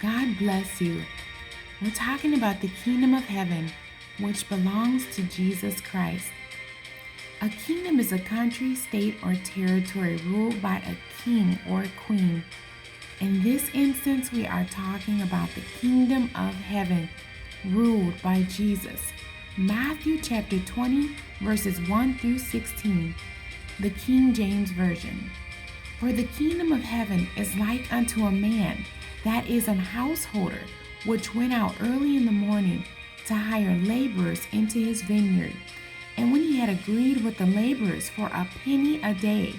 God bless you. We're talking about the kingdom of heaven, which belongs to Jesus Christ. A kingdom is a country, state, or territory ruled by a king or queen. In this instance, we are talking about the kingdom of heaven, ruled by Jesus. Matthew chapter 20, verses 1 through 16, the King James Version. For the kingdom of heaven is like unto a man that is an householder, which went out early in the morning to hire laborers into his vineyard. And when he had agreed with the laborers for a penny a day,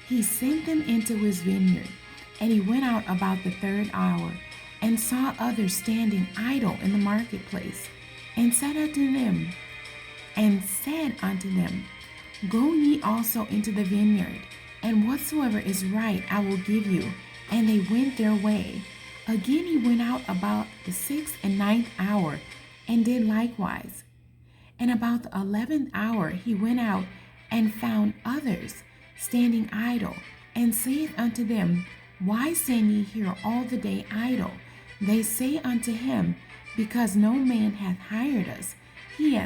he sent them into his vineyard. And he went out about the third hour, and saw others standing idle in the marketplace, and said unto them, Go ye also into the vineyard, and whatsoever is right I will give you. And they went their way. Again he went out about the 6th and 9th hour, and did likewise. And about the 11th hour he went out, and found others standing idle, and saith unto them, Why stand ye here all the day idle? They say unto him, Because no man hath hired us. He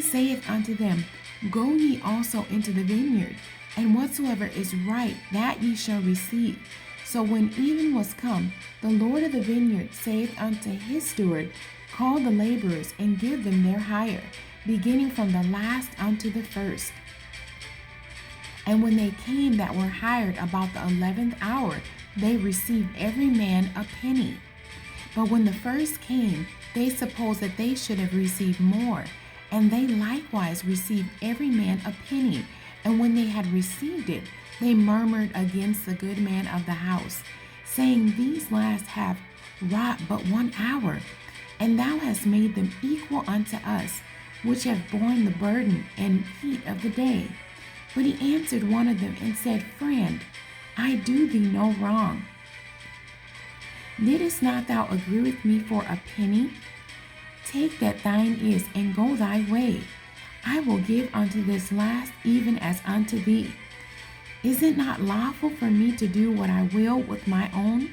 saith unto them, Go ye also into the vineyard, and whatsoever is right, that ye shall receive. So when even was come, the Lord of the vineyard saith unto his steward, Call the laborers, and give them their hire, beginning from the last unto the first. And when they came that were hired about the 11th hour, they received every man a penny. But when the first came, they supposed that they should have received more, and they likewise received every man a penny. And when they had received it, they murmured against the good man of the house, saying, These last have wrought but 1 hour, and thou hast made them equal unto us, which have borne the burden and heat of the day. But he answered one of them and said, Friend, I do thee no wrong. Didst not thou agree with me for a penny? Take that thine is, and go thy way. I will give unto this last even as unto thee. Is it not lawful for me to do what I will with my own?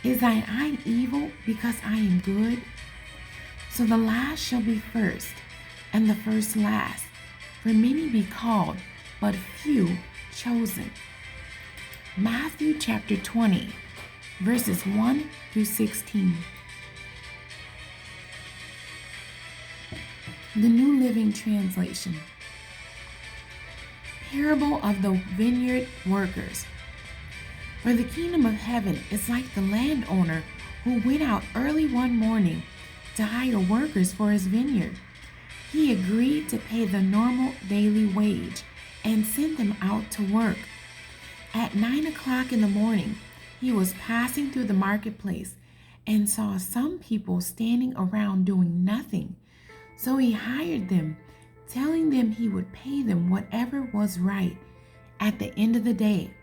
Is thine eye evil because I am good? So the last shall be first, and the first last. For many be called, but few chosen. Matthew chapter 20, verses 1 through 16. The New Living Translation. Parable of the vineyard workers. For the kingdom of heaven is like the landowner who went out early one morning to hire workers for his vineyard. He agreed to pay the normal daily wage and sent them out to work. At 9 o'clock in the morning, he was passing through the marketplace and saw some people standing around doing nothing. So he hired them, telling them he would pay them whatever was right at the end of the day.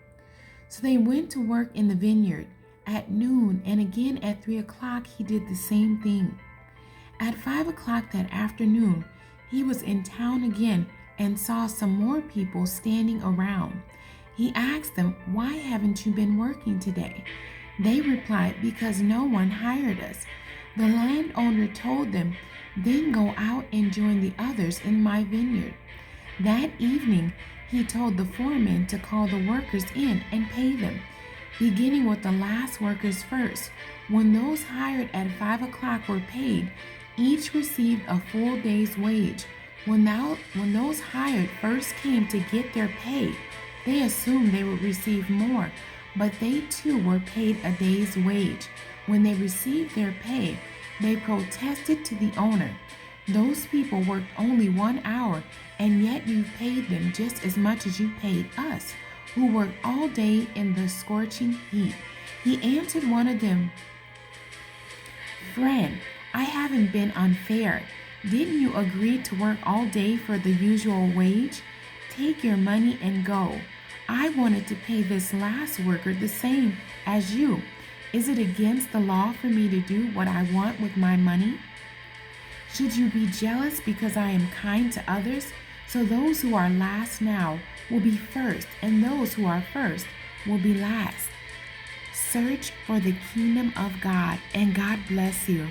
So they went to work in the vineyard at noon, and again at 3 o'clock he did the same thing. At 5 o'clock that afternoon, he was in town again and saw some more people standing around. He asked them, Why haven't you been working today? They replied, Because no one hired us. The landowner told them, Then go out and join the others in my vineyard. That evening, he told the foreman to call the workers in and pay them, beginning with the last workers first. When those hired at 5 o'clock were paid, each received a full day's wage. When those hired first came to get their pay, they assumed they would receive more, but they too were paid a day's wage. When they received their pay, they protested to the owner, Those people worked only 1 hour, and yet you paid them just as much as you paid us, who worked all day in the scorching heat. He answered one of them, Friend, I haven't been unfair. Didn't you agree to work all day for the usual wage? Take your money and go. I wanted to pay this last worker the same as you. Is it against the law for me to do what I want with my money? Should you be jealous because I am kind to others? So those who are last now will be first, and those who are first will be last. Search for the kingdom of God, and God bless you.